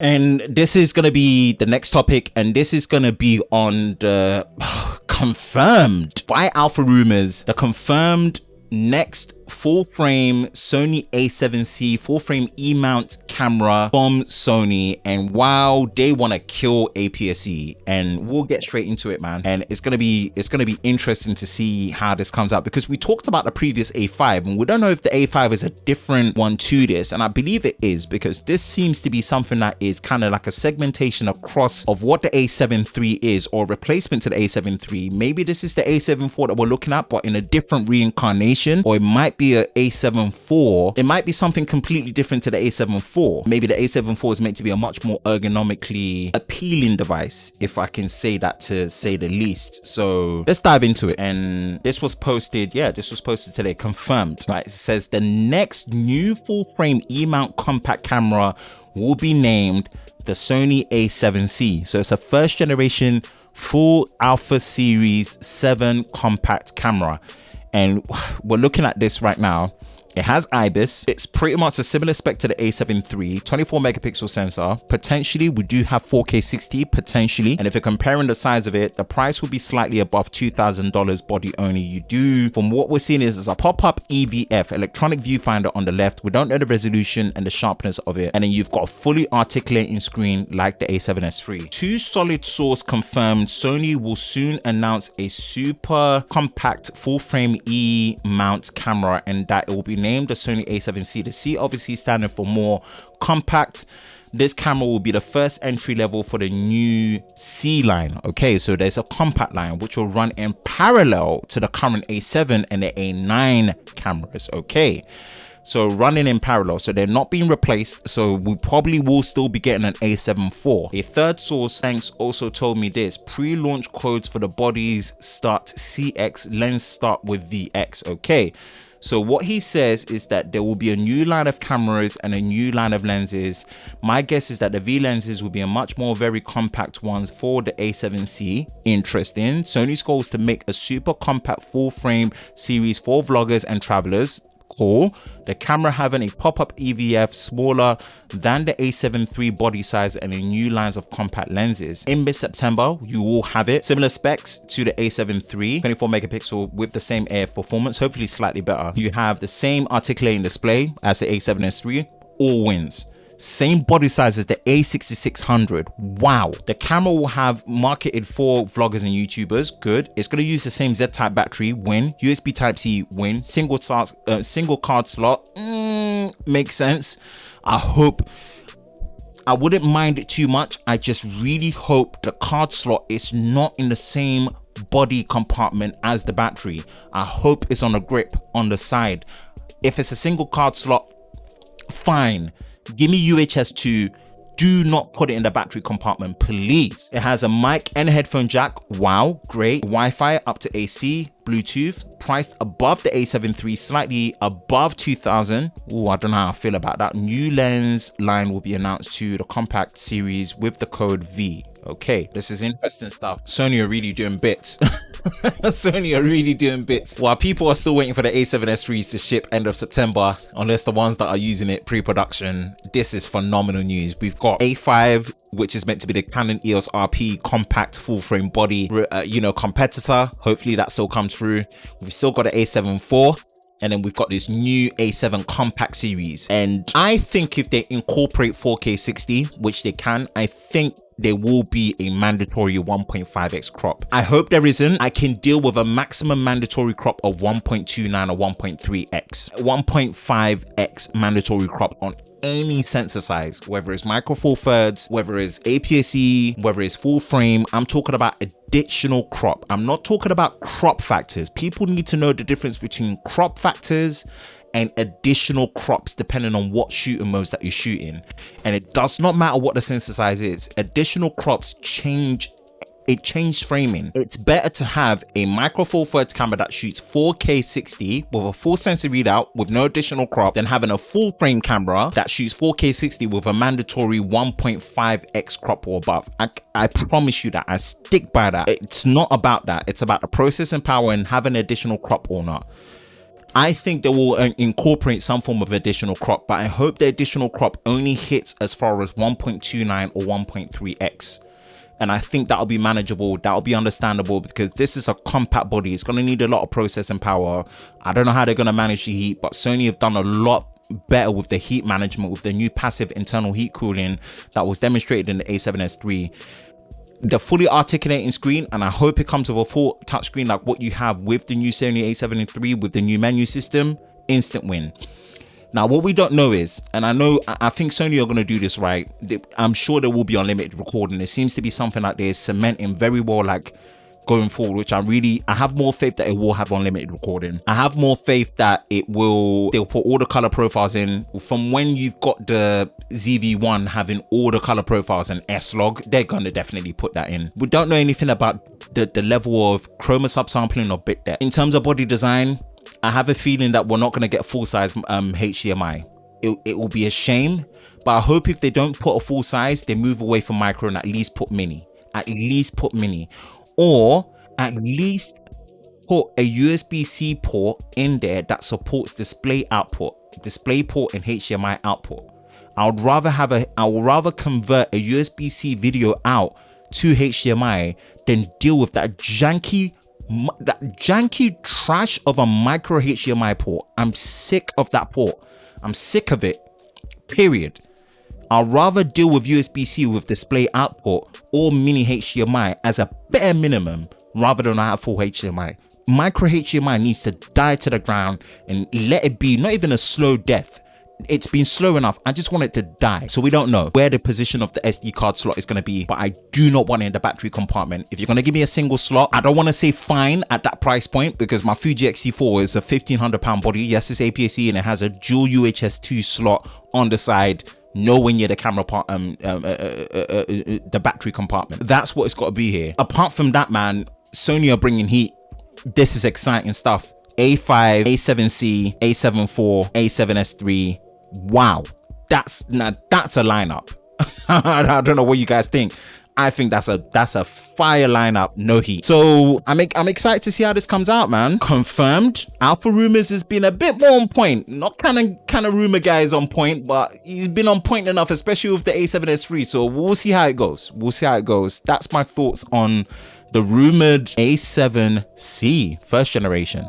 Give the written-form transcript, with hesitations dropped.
And this is going to be the next topic, and this is going to be on the confirmed by Alpha Rumors, the confirmed next full frame Sony A7c full frame E-mount camera from Sony. And wow, they want to kill APS-C, and we'll get straight into it, man. And it's gonna be interesting to see how this comes out, because we talked about the previous A5 and we don't know if the A5 is a different one to this, and I believe it is, because this seems to be something that is kind of like a segmentation across of what the A7 III is, or replacement to the A7 III. Maybe this is the A7 IV that we're looking at, but in a different reincarnation, or it might be a A7 IV. It might be something completely different to the A7 IV. Maybe the A7 IV is meant to be a much more ergonomically appealing device, if I can say that, to say the least. So let's dive into it. And this was posted, this was posted today, confirmed, right? It says the next new full frame E-mount compact camera will be named the Sony A7c. So it's a first generation full Alpha Series 7 compact camera. And we're looking at this right now. It has IBIS. It's pretty much a similar spec to the A7 III, 24 megapixel sensor. Potentially, we do have 4K 60, potentially. And if you're comparing the size of it, the price will be slightly above $2,000 body only. You do, from what we're seeing, is a pop-up EVF, electronic viewfinder on the left. We don't know the resolution and the sharpness of it. And then you've got a fully articulating screen like the A7S III. Two solid source confirmed Sony will soon announce a super compact full frame E-mount camera, and that it will be named the Sony A7c. The C obviously standing for more compact. This camera will be the first entry level for the new C line. Okay, so there's a compact line which will run in parallel to the current A7 and the A9 cameras. Okay, so running in parallel, so they're not being replaced. So we probably will still be getting an A7 IV. A third source, thanks, also told me this: pre-launch codes for the bodies start CX, lens start with VX. Okay, so what he says is that there will be a new line of cameras and a new line of lenses. My guess is that the V lenses will be a much more very compact ones for the A7c. Interesting. Sony's goal is to make a super compact full frame series for vloggers and travelers. Cool. The camera having a pop-up EVF smaller than the A7 III body size and a new lines of compact lenses. In mid-September, you will have it. Similar specs to the A7 III, 24 megapixel with the same AF performance, hopefully slightly better. You have the same articulating display as the A7S III, all wins. Same body size as the A6600. Wow. The camera will have marketed for vloggers and YouTubers. Good. It's going to use the same Z-type battery. Win. USB Type-C. Win. Single card slot. Makes sense. I wouldn't mind it too much. I just really hope the card slot is not in the same body compartment as the battery. I hope it's on a grip on the side. If it's a single card slot, fine. Give me UHS-II. Do not put it in the battery compartment, please. It has a mic and a headphone jack. Wow, great. Wi-Fi up to AC, Bluetooth. Priced above the A7 III, slightly above 2,000. Oh, I don't know how I feel about that. New lens line will be announced to the compact series with the code V. Okay, this is interesting stuff. Sony are really doing bits. Sony are really doing bits. While people are still waiting for the A7S IIIs to ship end of September, unless the ones that are using it pre-production, this is phenomenal news. We've got A5, which is meant to be the Canon EOS RP compact full frame body, competitor. Hopefully that still comes through. We've still got an A7 IV. And then we've got this new A7 compact series. And I think if they incorporate 4K 60, which they can, I think there will be a mandatory 1.5x crop. I hope there isn't. I can deal with a maximum mandatory crop of 1.29 or 1.3x. 1.5x mandatory crop on any sensor size, whether it's micro four thirds, whether it's APS-C, whether it's full frame. I'm talking about additional crop. I'm not talking about crop factors. People need to know the difference between crop factors and additional crops depending on what shooting modes that you're shooting. And it does not matter what the sensor size is. Additional crops change framing. It's better to have a micro four thirds camera that shoots 4K 60 with a full sensor readout with no additional crop than having a full frame camera that shoots 4K 60 with a mandatory 1.5x crop or above. I promise you that. I stick by that. It's not about that. It's about the processing power and having additional crop or not. I think they will incorporate some form of additional crop, but I hope the additional crop only hits as far as 1.29 or 1.3x. And I think that'll be manageable, that'll be understandable, because this is a compact body. It's going to need a lot of processing power. I don't know how they're going to manage the heat, but Sony have done a lot better with the heat management with the new passive internal heat cooling that was demonstrated in the A7S3. The fully articulating screen, and I hope it comes with a full touchscreen like what you have with the new Sony A7 III with the new menu system. Instant win. Now, what we don't know is, and I think Sony are going to do this right, I'm sure there will be unlimited recording. It seems to be something like they're cementing very well, like going forward, which I have more faith that it will have unlimited recording. I have more faith that they'll put all the color profiles in. From when you've got the ZV-1 having all the color profiles and S-Log, they're going to definitely put that in. We don't know anything about the level of chroma subsampling or bit depth. In terms of body design, I have a feeling that we're not going to get full-size HDMI. It will be a shame, but I hope if they don't put a full size, they move away from micro and at least put mini. Or at least put a USB-C port in there that supports display port and HDMI output. I would rather convert a USB-C video out to HDMI than deal with that janky trash of a micro HDMI port. I'm sick of that port. I'm sick of it, period. I'd rather deal with USB-C with display output or mini HDMI as a bare minimum rather than have full HDMI. Micro HDMI needs to die to the ground and let it be, not even a slow death. It's been slow enough. I just want it to die. So we don't know where the position of the SD card slot is going to be, but I do not want it in the battery compartment. If you're going to give me a single slot, I don't want to say fine at that price point, because my Fuji X-T4 is a £1,500 body. Yes, it's APS-C and it has a dual UHS-II slot on the side, nowhere near the camera part, the battery compartment. That's what it's got to be here. Apart from that, man, Sony are bringing heat. This is exciting stuff. A5, A7c, A7 IV, A7S3. Wow, that's a lineup. I don't know what you guys think. I think that's a fire lineup, no heat. So I'm excited to see how this comes out, man. Confirmed. Alpha Rumors has been a bit more on point. Not kind of rumor guy is on point, but he's been on point enough, especially with the A7S3. So we'll see how it goes. That's my thoughts on the rumored A7c first generation.